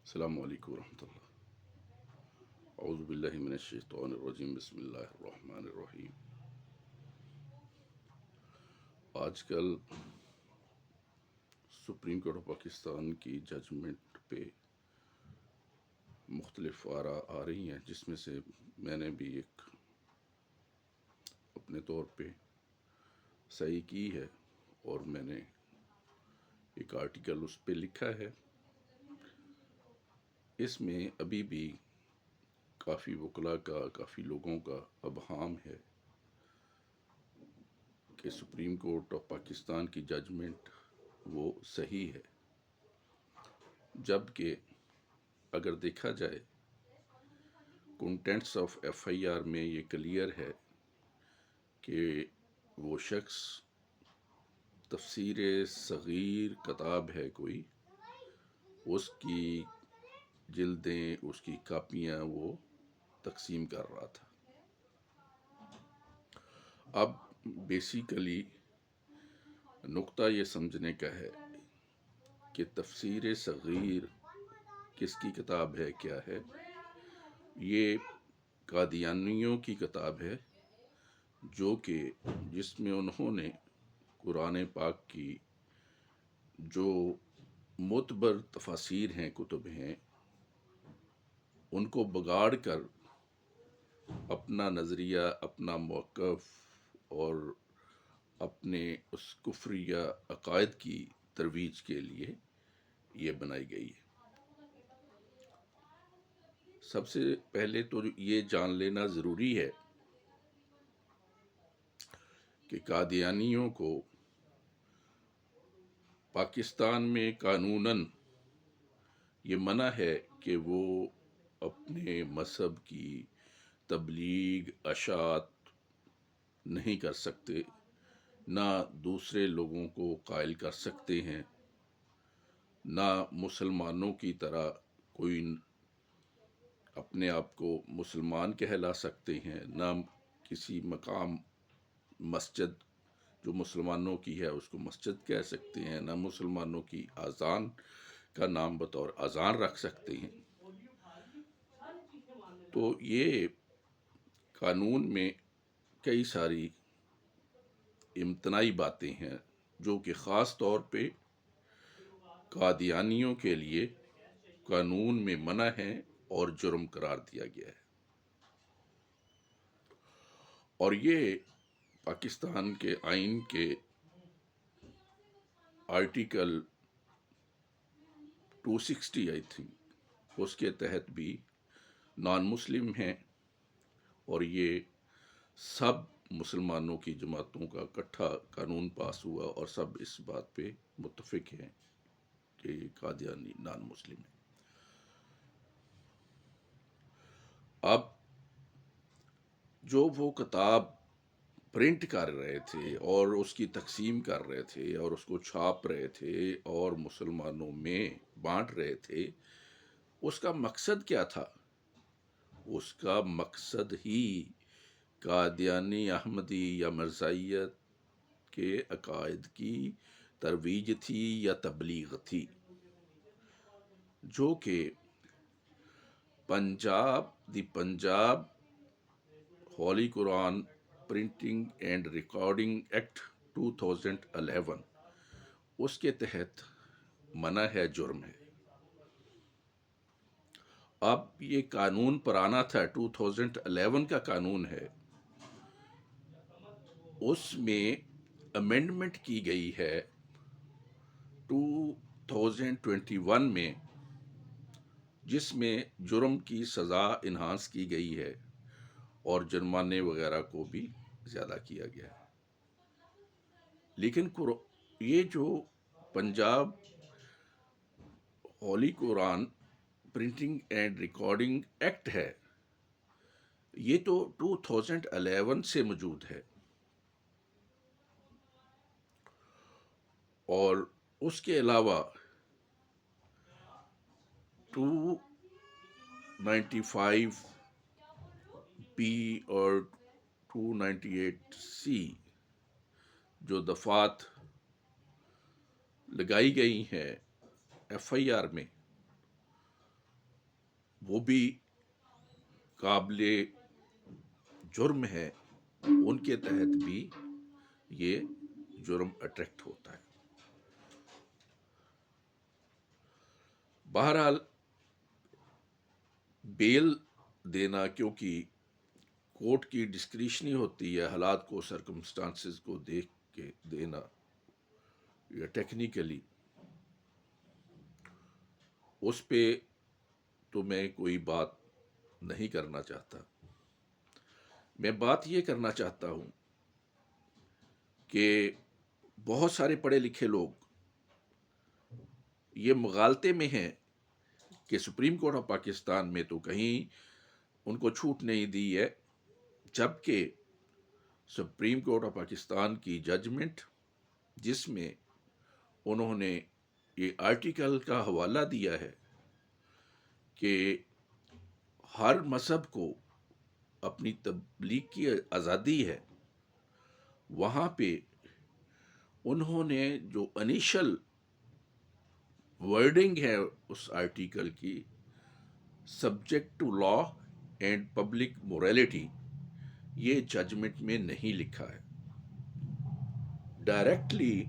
السلام علیکم ورحمۃ اللہ۔ اعوذ باللہ من الشیطان الرجیم، بسم اللہ الرحمن الرحیم۔ آج کل سپریم کورٹ آف پاکستان کی ججمنٹ پہ مختلف آراء آ رہی ہیں، جس میں سے میں نے بھی ایک اپنے طور پہ صحیح کی ہے، اور میں نے ایک آرٹیکل اس پہ لکھا ہے۔ اس میں ابھی بھی کافی وکلاء کا، کافی لوگوں کا ابہام ہے کہ سپریم کورٹ آف پاکستان کی ججمنٹ وہ صحیح ہے، جبکہ اگر دیکھا جائے contents of F I R میں یہ کلیئر ہے کہ وہ شخص تفسیر صغیر کتاب ہے کوئی، اس کی جلدیں، اس کی کاپیاں وہ تقسیم کر رہا تھا۔ اب بیسیکلی نقطہ یہ سمجھنے کا ہے کہ تفسیر صغیر کس کی کتاب ہے، کیا ہے؟ یہ قادیانیوں کی کتاب ہے، جو کہ جس میں انہوں نے قرآن پاک کی جو معتبر تفاسیر ہیں، کتب ہیں، ان کو بگاڑ کر اپنا نظریہ، اپنا موقف اور اپنے اس کفریہ عقائد کی ترویج کے لیے یہ بنائی گئی ہے۔ سب سے پہلے تو یہ جان لینا ضروری ہے کہ قادیانیوں کو پاکستان میں قانوناً یہ منع ہے کہ وہ اپنے مذہب کی تبلیغ، اشاعت نہیں کر سکتے، نہ دوسرے لوگوں کو قائل کر سکتے ہیں، نہ مسلمانوں کی طرح کوئی اپنے آپ کو مسلمان کہلا سکتے ہیں، نہ کسی مقام مسجد جو مسلمانوں کی ہے اس کو مسجد کہہ سکتے ہیں، نہ مسلمانوں کی اذان کا نام بطور اذان رکھ سکتے ہیں۔ تو یہ قانون میں کئی ساری امتناعی باتیں ہیں جو کہ خاص طور پہ قادیانیوں کے لیے قانون میں منع ہیں اور جرم قرار دیا گیا ہے۔ اور یہ پاکستان کے آئین کے آرٹیکل 260 آئی تھنک، اس کے تحت بھی نان مسلم ہیں، اور یہ سب مسلمانوں کی جماعتوں کا اکٹھا قانون پاس ہوا اور سب اس بات پہ متفق ہیں کہ یہ قادیانی نان مسلم ہے۔ اب جو وہ کتاب پرنٹ کر رہے تھے اور اس کی تقسیم کر رہے تھے اور اس کو چھاپ رہے تھے اور مسلمانوں میں بانٹ رہے تھے، اس کا مقصد کیا تھا؟ اس کا مقصد ہی قادیانی، احمدی یا مرزائیت کے عقائد کی ترویج تھی یا تبلیغ تھی، جو کہ پنجاب ہولی قرآن پرنٹنگ اینڈ ریکارڈنگ ایکٹ 2011 اس کے تحت منع ہے، جرم ہے۔ اب یہ قانون پرانا تھا، 2011 کا قانون ہے، اس میں امینڈمنٹ کی گئی ہے 2021 میں، جس میں جرم کی سزا انہانس کی گئی ہے اور جرمانے وغیرہ کو بھی زیادہ کیا گیا ہے۔ لیکن یہ جو پنجاب ہولی قرآن پرنٹنگ اینڈ ریکارڈنگ ایکٹ ہے، یہ تو 2011 سے موجود ہے، اور اس کے علاوہ 295 پی اور 298 سی جو دفعات لگائی گئی ہیں ایف آئی آر میں، وہ بھی قابل جرم ہے، ان کے تحت بھی یہ جرم اٹریکٹ ہوتا ہے۔ بہرحال بیل دینا کیونکہ کورٹ کی ڈسکریشنی ہوتی ہے، حالات کو سرکمسٹانسز کو دیکھ کے دینا، یا ٹیکنیکلی اس پہ تو میں کوئی بات نہیں کرنا چاہتا۔ میں بات یہ کرنا چاہتا ہوں کہ بہت سارے پڑھے لکھے لوگ یہ مغالطے میں ہیں کہ سپریم کورٹ آف پاکستان میں تو کہیں ان کو چھوٹ نہیں دی ہے، جبکہ سپریم کورٹ آف پاکستان کی ججمنٹ جس میں انہوں نے یہ آرٹیکل کا حوالہ دیا ہے کہ ہر مذہب کو اپنی تبلیغ کی آزادی ہے، وہاں پہ انہوں نے جو انیشل ورڈنگ ہے اس آرٹیکل کی، subject to law and public morality, یہ ججمنٹ میں نہیں لکھا ہے۔ ڈائریکٹلی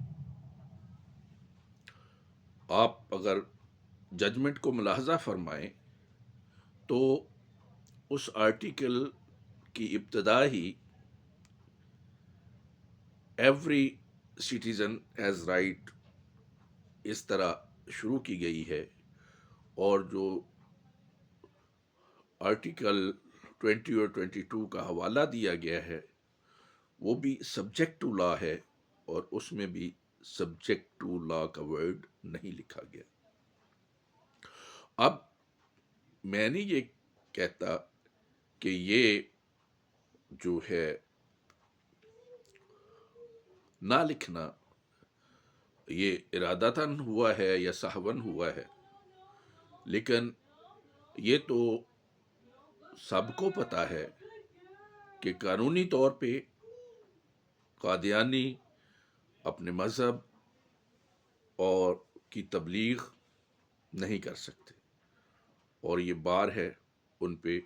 آپ اگر ججمنٹ کو ملاحظہ فرمائیں تو اس آرٹیکل کی ابتدا ہی ایوری سٹیزن ہیز رائٹ اس طرح شروع کی گئی ہے، اور جو آرٹیکل 20 اور 22 کا حوالہ دیا گیا ہے وہ بھی سبجیکٹ ٹو لا ہے، اور اس میں بھی سبجیکٹ ٹو لا کا ورڈ نہیں لکھا گیا۔ اب میں نہیں یہ کہتا کہ یہ جو ہے نہ لکھنا یہ ارادتاً ہوا ہے یا سہون ہوا ہے، لیکن یہ تو سب کو پتا ہے کہ قانونی طور پہ قادیانی اپنے مذہب اور کی تبلیغ نہیں کر سکتے، اور یہ بار ہے ان پہ۔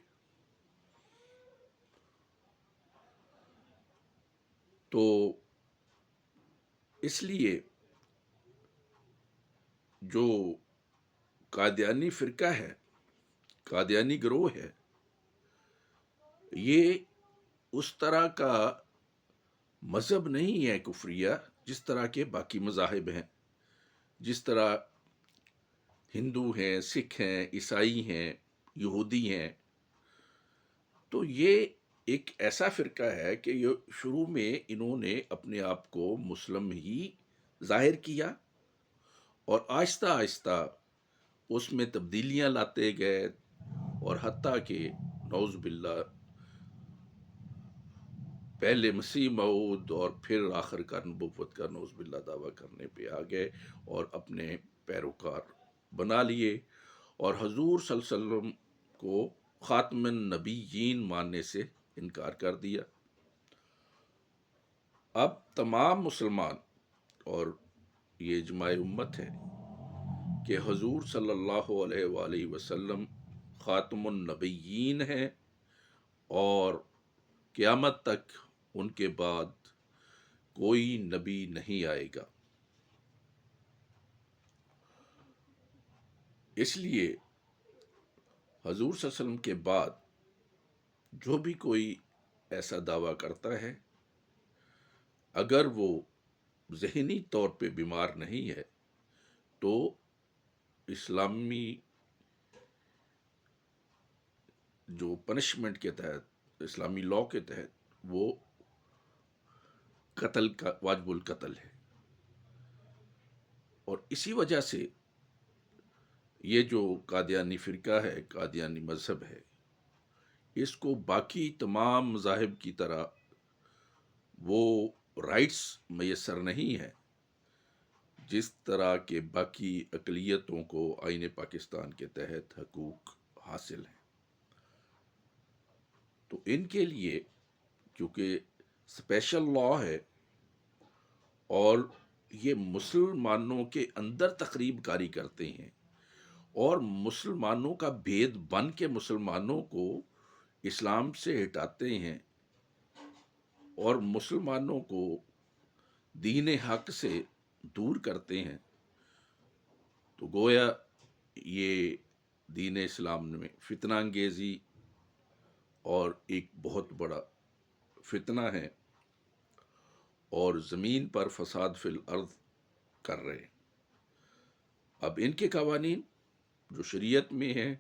تو اس لیے جو قادیانی فرقہ ہے، قادیانی گروہ ہے، یہ اس طرح کا مذہب نہیں ہے کفریہ جس طرح کے باقی مذاہب ہیں، جس طرح ہندو ہیں، سکھ ہیں، عیسائی ہیں، یہودی ہیں۔ تو یہ ایک ایسا فرقہ ہے کہ یہ شروع میں انہوں نے اپنے آپ کو مسلم ہی ظاہر کیا، اور آہستہ آہستہ اس میں تبدیلیاں لاتے گئے، اور حتیٰ کہ نعوذ باللہ پہلے مسیح موعود اور پھر آخر کا نبوت کا نعوذ باللہ دعویٰ کرنے پہ آ گئے، اور اپنے پیروکار بنا لیے، اور حضور صلی اللہ علیہ وسلم کو خاتم النبیین ماننے سے انکار کر دیا۔ اب تمام مسلمان، اور یہ اجماع امت ہے کہ حضور صلی اللہ علیہ وآلہ وسلم خاتم النبیین ہیں، اور قیامت تک ان کے بعد کوئی نبی نہیں آئے گا۔ اس لیے حضور صلی اللہ علیہ وسلم کے بعد جو بھی کوئی ایسا دعویٰ کرتا ہے، اگر وہ ذہنی طور پہ بیمار نہیں ہے تو اسلامی جو پنشمنٹ کے تحت، اسلامی لاء کے تحت، وہ قتل کا واجب القتل ہے۔ اور اسی وجہ سے یہ جو قادیانی فرقہ ہے، قادیانی مذہب ہے، اس کو باقی تمام مذاہب کی طرح وہ رائٹس میسر نہیں ہیں جس طرح کے باقی اقلیتوں کو آئین پاکستان کے تحت حقوق حاصل ہیں۔ تو ان کے لیے کیونکہ اسپیشل لاء ہے، اور یہ مسلمانوں کے اندر تخریب کاری کرتے ہیں، اور مسلمانوں کا بھید بن کے مسلمانوں کو اسلام سے ہٹاتے ہیں اور مسلمانوں کو دین حق سے دور کرتے ہیں، تو گویا یہ دین اسلام میں فتنہ انگیزی اور ایک بہت بڑا فتنہ ہے، اور زمین پر فساد فی الارض کر رہے ہیں۔ اب ان کے قوانین جو شریعت میں ہیں،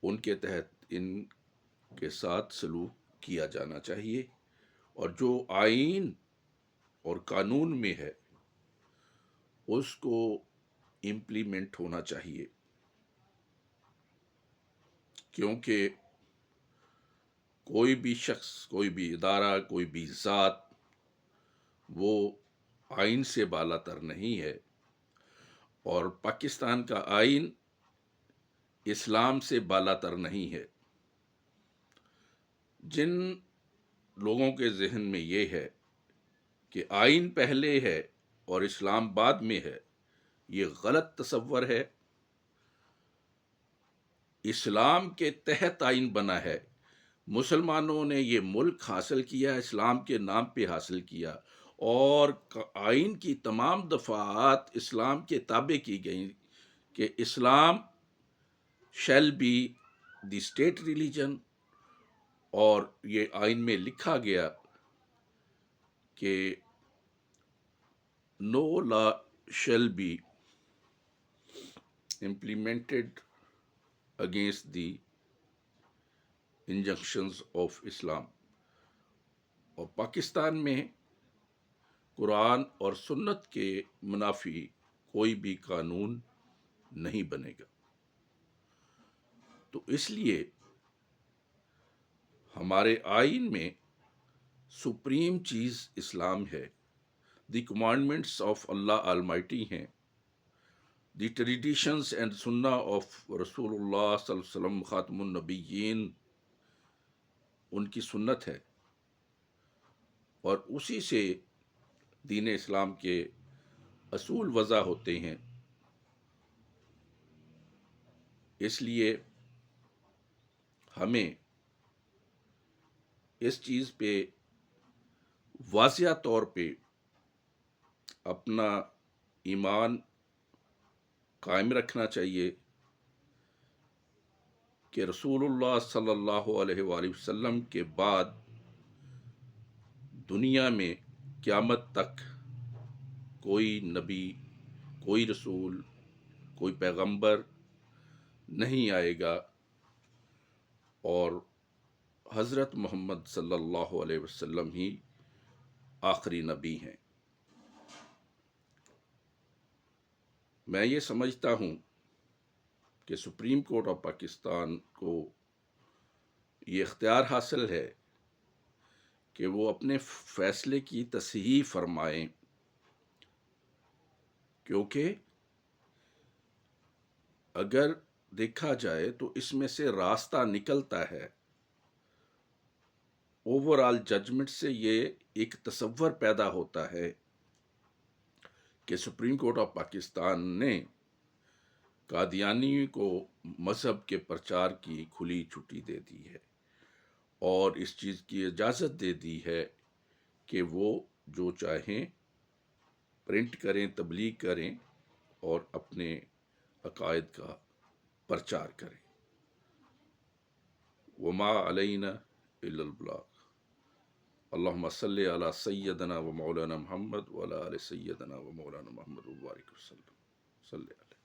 ان کے تحت ان کے ساتھ سلوک کیا جانا چاہیے، اور جو آئین اور قانون میں ہے اس کو امپلیمنٹ ہونا چاہیے، کیونکہ کوئی بھی شخص، کوئی بھی ادارہ، کوئی بھی ذات وہ آئین سے بالا تر نہیں ہے، اور پاکستان کا آئین اسلام سے بالا تر نہیں ہے۔ جن لوگوں کے ذہن میں یہ ہے کہ آئین پہلے ہے اور اسلام بعد میں ہے، یہ غلط تصور ہے۔ اسلام کے تحت آئین بنا ہے، مسلمانوں نے یہ ملک حاصل کیا اسلام کے نام پہ حاصل کیا، اور آئین کی تمام دفعات اسلام کے تابع کی گئیں کہ Islam shall be the state religion, اور یہ آئین میں لکھا گیا کہ no law shall be implemented against the injunctions of Islam, اور پاکستان میں قرآن اور سنت کے منافی کوئی بھی قانون نہیں بنے گا۔ تو اس لیے ہمارے آئین میں سپریم چیز اسلام ہے، دی کمانڈمنٹس آف اللہ آلمائٹی ہیں، دی ٹریڈیشنز اینڈ سنہ آف رسول اللہ صلی اللہ علیہ وسلم خاتم النبیین ان کی سنت ہے، اور اسی سے دین اسلام کے اصول وضع ہوتے ہیں۔ اس لیے ہمیں اس چیز پہ واضح طور پہ اپنا ایمان قائم رکھنا چاہیے کہ رسول اللہ صلی اللہ علیہ وآلہ وسلم کے بعد دنیا میں قیامت تک کوئی نبی، کوئی رسول، کوئی پیغمبر نہیں آئے گا، اور حضرت محمد صلی اللہ علیہ وسلم ہی آخری نبی ہیں۔ میں یہ سمجھتا ہوں کہ سپریم کورٹ آف پاکستان کو یہ اختیار حاصل ہے کہ وہ اپنے فیصلے کی تصحیح فرمائیں، کیونکہ اگر دیکھا جائے تو اس میں سے راستہ نکلتا ہے، اوور آل ججمنٹ سے یہ ایک تصور پیدا ہوتا ہے کہ سپریم کورٹ آف پاکستان نے قادیانی کو مذہب کے پرچار کی کھلی چھٹی دے دی ہے، اور اس چیز کی اجازت دے دی ہے کہ وہ جو چاہیں پرنٹ کریں، تبلیغ کریں اور اپنے عقائد کا پرچار کریں۔ وما علینا الا البلاغ۔ اللہم صلی علی سیدنا و مولانا محمد وعلی آل سیدنا و مولانا محمد وبارک وسلم۔ صلی علیہ